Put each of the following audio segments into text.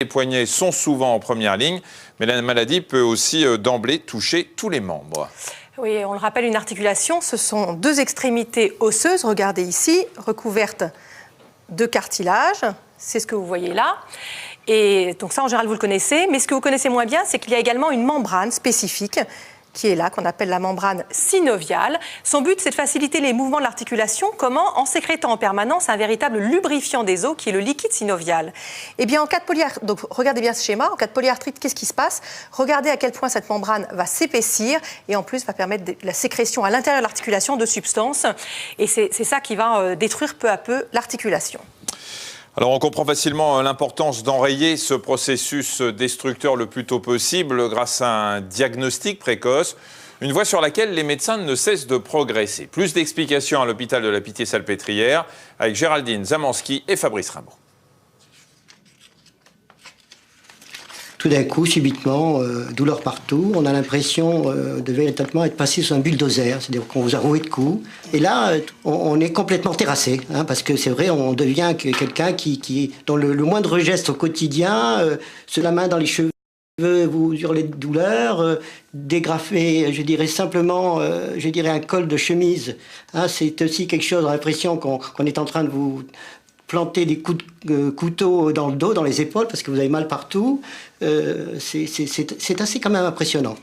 Les poignets sont souvent en première ligne, mais la maladie peut aussi d'emblée toucher tous les membres. Oui, on le rappelle, une articulation, ce sont deux extrémités osseuses, regardez ici, recouvertes de cartilage. C'est ce que vous voyez là. Et donc ça, en général, vous le connaissez. Mais ce que vous connaissez moins bien, c'est qu'il y a également une membrane spécifique qui est là, qu'on appelle la membrane synoviale. Son but, c'est de faciliter les mouvements de l'articulation. Comment? En sécrétant en permanence un véritable lubrifiant des os, qui est le liquide synovial. Eh bien, en cas de polyarthrite, donc regardez bien ce schéma, en cas de polyarthrite, qu'est-ce qui se passe? Regardez à quel point cette membrane va s'épaissir et en plus va permettre la sécrétion à l'intérieur de l'articulation de substances. Et c'est ça qui va détruire peu à peu l'articulation. Alors on comprend facilement l'importance d'enrayer ce processus destructeur le plus tôt possible grâce à un diagnostic précoce, une voie sur laquelle les médecins ne cessent de progresser. Plus d'explications à l'hôpital de la Pitié-Salpêtrière avec Géraldine Zamanski et Fabrice Rimbaud. Tout d'un coup, subitement, douleur partout. On a l'impression de véritablement être passé sous un bulldozer, c'est-à-dire qu'on vous a roué de coups. Et là, on est complètement terrassé, hein, parce que c'est vrai, on devient quelqu'un dont le moindre geste au quotidien, se la main dans les cheveux, vous hurlez de douleur, dégrafer, je dirais simplement, un col de chemise. Hein, c'est aussi quelque chose, on a l'impression qu'on est en train de vous planter des coups de couteau dans le dos, dans les épaules, parce que vous avez mal partout. C'est assez quand même impressionnant.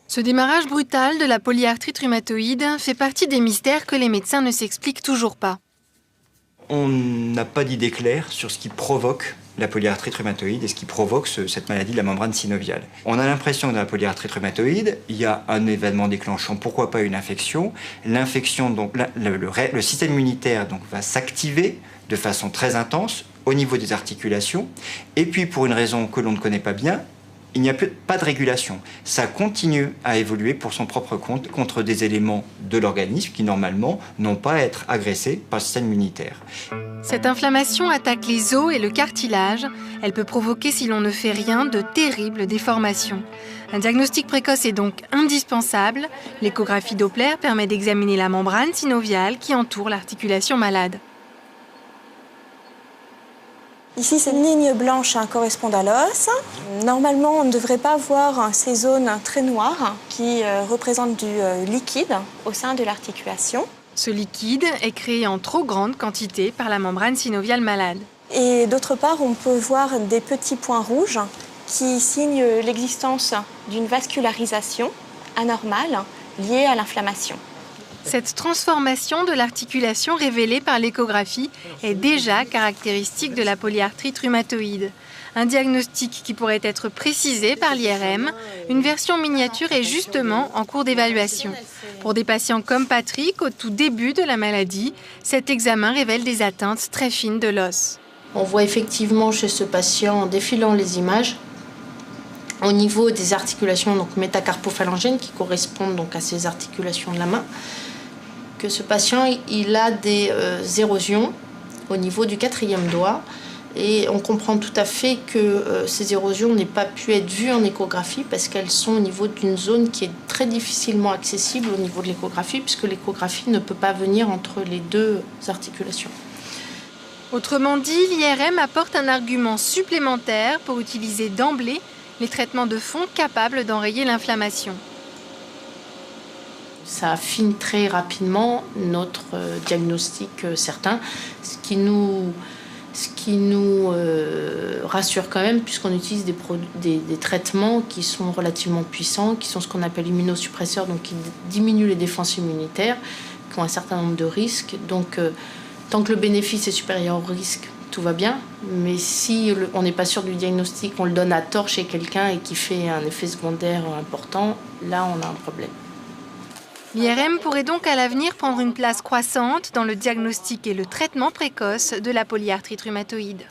Ce démarrage brutal de la polyarthrite rhumatoïde fait partie des mystères que les médecins ne s'expliquent toujours pas. On n'a pas d'idée claire sur ce qui provoque la polyarthrite rhumatoïde et ce qui provoque cette maladie de la membrane synoviale. On a l'impression que dans la polyarthrite rhumatoïde, il y a un événement déclenchant, pourquoi pas une infection. L'infection, donc le système immunitaire donc, va s'activer de façon très intense au niveau des articulations. Et puis, pour une raison que l'on ne connaît pas bien, il n'y a pas de régulation. Ça continue à évoluer pour son propre compte contre des éléments de l'organisme qui, normalement, n'ont pas à être agressés par le système immunitaire. Cette inflammation attaque les os et le cartilage. Elle peut provoquer, si l'on ne fait rien, de terribles déformations. Un diagnostic précoce est donc indispensable. L'échographie Doppler permet d'examiner la membrane synoviale qui entoure l'articulation malade. Ici, cette ligne blanche correspond à l'os. Normalement, on ne devrait pas voir ces zones très noires qui représentent du liquide au sein de l'articulation. Ce liquide est créé en trop grande quantité par la membrane synoviale malade. Et d'autre part, on peut voir des petits points rouges qui signent l'existence d'une vascularisation anormale liée à l'inflammation. Cette transformation de l'articulation révélée par l'échographie est déjà caractéristique de la polyarthrite rhumatoïde. Un diagnostic qui pourrait être précisé par l'IRM. Une version miniature est justement en cours d'évaluation. Pour des patients comme Patrick, au tout début de la maladie, cet examen révèle des atteintes très fines de l'os. On voit effectivement chez ce patient, en défilant les images, au niveau des articulations donc métacarpophalangènes qui correspondent donc à ces articulations de la main, que ce patient il a des érosions au niveau du 4e doigt et on comprend tout à fait que ces érosions n'aient pas pu être vues en échographie parce qu'elles sont au niveau d'une zone qui est très difficilement accessible au niveau de l'échographie puisque l'échographie ne peut pas venir entre les deux articulations. Autrement dit, l'IRM apporte un argument supplémentaire pour utiliser d'emblée les traitements de fond capables d'enrayer l'inflammation. Ça affine très rapidement notre diagnostic certain, ce qui nous rassure quand même puisqu'on utilise des traitements qui sont relativement puissants, qui sont ce qu'on appelle immunosuppresseurs, donc qui diminuent les défenses immunitaires, qui ont un certain nombre de risques. Donc tant que le bénéfice est supérieur au risque, tout va bien, mais si on n'est pas sûr du diagnostic, on le donne à tort chez quelqu'un et qui fait un effet secondaire important, là on a un problème. L'IRM pourrait donc à l'avenir prendre une place croissante dans le diagnostic et le traitement précoce de la polyarthrite rhumatoïde.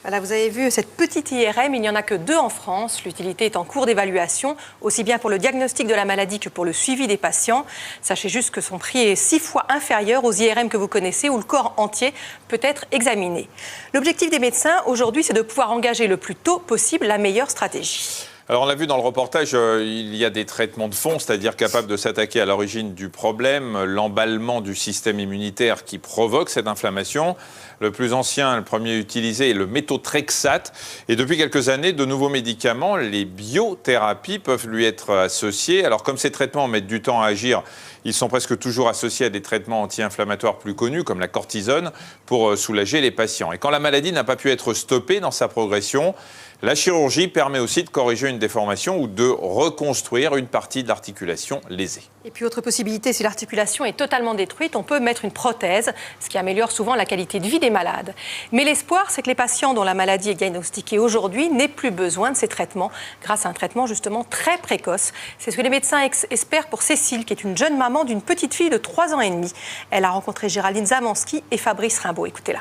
Voilà, vous avez vu cette petite IRM, il n'y en a que 2 en France. L'utilité est en cours d'évaluation, aussi bien pour le diagnostic de la maladie que pour le suivi des patients. Sachez juste que son prix est 6 fois inférieur aux IRM que vous connaissez, où le corps entier peut être examiné. L'objectif des médecins aujourd'hui, c'est de pouvoir engager le plus tôt possible la meilleure stratégie. Alors on l'a vu dans le reportage, il y a des traitements de fond, c'est-à-dire capables de s'attaquer à l'origine du problème, l'emballement du système immunitaire qui provoque cette inflammation. Le plus ancien, le premier utilisé est le méthotrexate. Et depuis quelques années, de nouveaux médicaments, les biothérapies, peuvent lui être associés. Alors comme ces traitements mettent du temps à agir, ils sont presque toujours associés à des traitements anti-inflammatoires plus connus, comme la cortisone, pour soulager les patients. Et quand la maladie n'a pas pu être stoppée dans sa progression, la chirurgie permet aussi de corriger une déformation ou de reconstruire une partie de l'articulation lésée. Et puis autre possibilité, si l'articulation est totalement détruite, on peut mettre une prothèse, ce qui améliore souvent la qualité de vie des malades. Mais l'espoir, c'est que les patients dont la maladie est diagnostiquée aujourd'hui n'aient plus besoin de ces traitements, grâce à un traitement justement très précoce. C'est ce que les médecins espèrent pour Cécile, qui est une jeune maman d'une petite fille de 3 ans et demi. Elle a rencontré Géraldine Zamanski et Fabrice Rimbaud. Écoutez-la.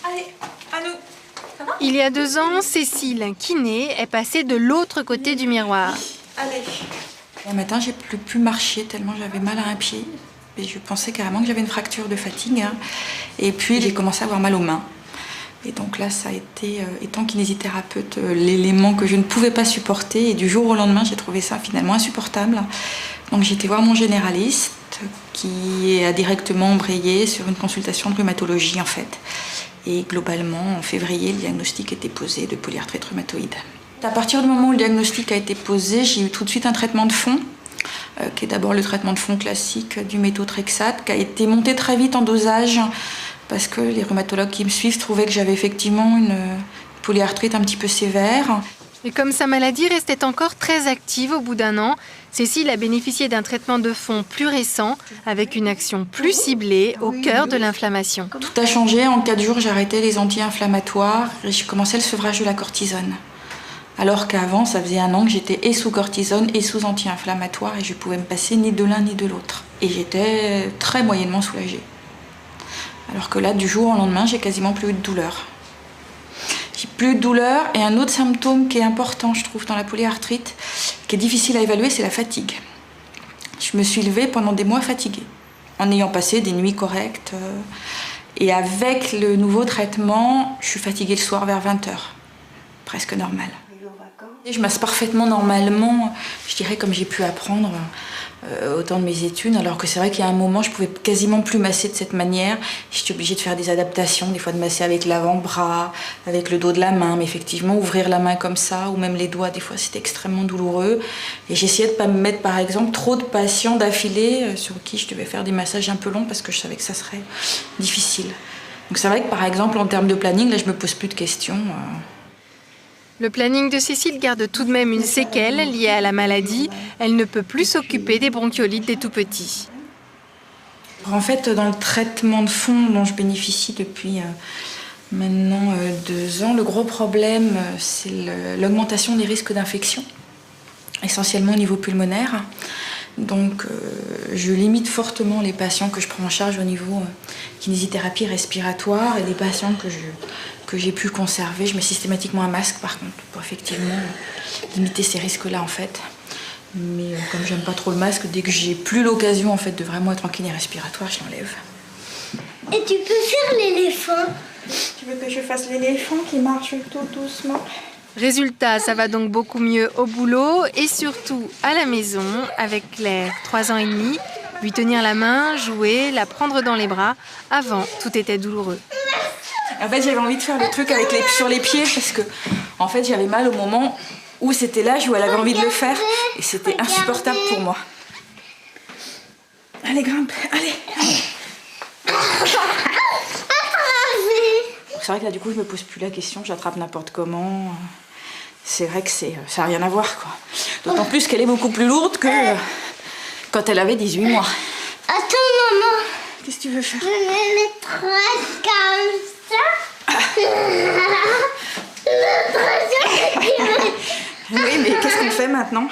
Allez, à nous. Il y a 2 ans, Cécile, kiné, est passée de l'autre côté du miroir. Allez. Un matin, j'ai plus pu marcher tellement j'avais mal à un pied. Et je pensais carrément que j'avais une fracture de fatigue. Et puis, j'ai commencé à avoir mal aux mains. Et donc là, ça a été, étant kinésithérapeute, l'élément que je ne pouvais pas supporter. Et du jour au lendemain, j'ai trouvé ça finalement insupportable. Donc j'ai été voir mon généraliste qui a directement embrayé sur une consultation de rhumatologie en fait. Et globalement, en février, le diagnostic était posé de polyarthrite rhumatoïde. À partir du moment où le diagnostic a été posé, j'ai eu tout de suite un traitement de fond, qui est d'abord le traitement de fond classique du méthotrexate, qui a été monté très vite en dosage, parce que les rhumatologues qui me suivent trouvaient que j'avais effectivement une polyarthrite un petit peu sévère. Et comme sa maladie restait encore très active au bout d'1 an, Cécile a bénéficié d'un traitement de fond plus récent, avec une action plus ciblée au cœur de l'inflammation. Tout a changé. En 4 jours, j'ai arrêté les anti-inflammatoires et j'ai commencé le sevrage de la cortisone. Alors qu'avant, ça faisait 1 an que j'étais et sous cortisone et sous anti-inflammatoire et je pouvais me passer ni de l'un ni de l'autre. Et j'étais très moyennement soulagée. Alors que là, du jour au lendemain, j'ai quasiment plus eu de douleur. J'ai plus de douleur et un autre symptôme qui est important, je trouve, dans la polyarthrite, qui est difficile à évaluer, c'est la fatigue. Je me suis levée pendant des mois fatiguée, en ayant passé des nuits correctes. Et avec le nouveau traitement, je suis fatiguée le soir vers 20h, presque normal. Et je masse parfaitement normalement, je dirais comme j'ai pu apprendre au temps de mes études, alors que c'est vrai qu'il y a un moment, je pouvais quasiment plus masser de cette manière. J'étais obligée de faire des adaptations, des fois de masser avec l'avant-bras, avec le dos de la main, mais effectivement, ouvrir la main comme ça, ou même les doigts, des fois, c'était extrêmement douloureux. Et j'essayais de ne pas me mettre, par exemple, trop de patients d'affilée sur qui je devais faire des massages un peu longs parce que je savais que ça serait difficile. Donc c'est vrai que, par exemple, en termes de planning, là, je me pose plus de questions. Le planning de Cécile garde tout de même une séquelle liée à la maladie. Elle ne peut plus s'occuper des bronchiolites des tout-petits. En fait, dans le traitement de fond dont je bénéficie depuis maintenant 2 ans, le gros problème, c'est l'augmentation des risques d'infection, essentiellement au niveau pulmonaire. Donc, je limite fortement les patients que je prends en charge au niveau kinésithérapie respiratoire et les patients que j'ai pu conserver. Je mets systématiquement un masque, par contre, pour effectivement limiter ces risques-là, en fait. Mais comme j'aime pas trop le masque, dès que j'ai plus l'occasion, en fait, de vraiment être en kiné respiratoire, je l'enlève. Et tu peux faire l'éléphant? Tu veux que je fasse l'éléphant qui marche tout doucement? Résultat, ça va donc beaucoup mieux au boulot et surtout à la maison avec Claire, 3 ans et demi. Lui tenir la main, jouer, la prendre dans les bras. Avant, tout était douloureux. En fait, j'avais envie de faire le truc sur les pieds parce que, en fait, j'avais mal au moment où c'était l'âge où elle avait envie de le faire et c'était insupportable pour moi. Allez, grimpe, allez. C'est vrai que là, du coup, je me pose plus la question, j'attrape n'importe comment. C'est vrai que ça n'a rien à voir, quoi. D'autant plus qu'elle est beaucoup plus lourde que quand elle avait 18 mois. Attends, maman. Qu'est-ce que tu veux faire? Je me mettrai comme ça. Oui, mais qu'est-ce qu'on fait maintenant?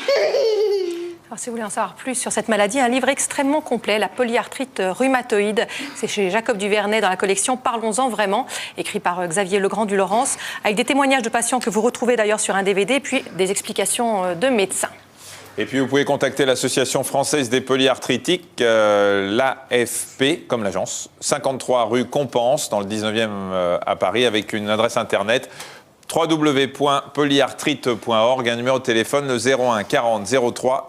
Alors, si vous voulez en savoir plus sur cette maladie, un livre extrêmement complet, la polyarthrite rhumatoïde. C'est chez Jacob Duvernay dans la collection Parlons-en vraiment, écrit par Xavier Legrand du Laurence, avec des témoignages de patients que vous retrouvez d'ailleurs sur un DVD, puis des explications de médecins. Et puis vous pouvez contacter l'Association française des polyarthritiques, l'AFP, comme l'agence, 53 rue Compense, dans le 19e à Paris, avec une adresse internet www.polyarthrite.org, un numéro de téléphone le 01 40 03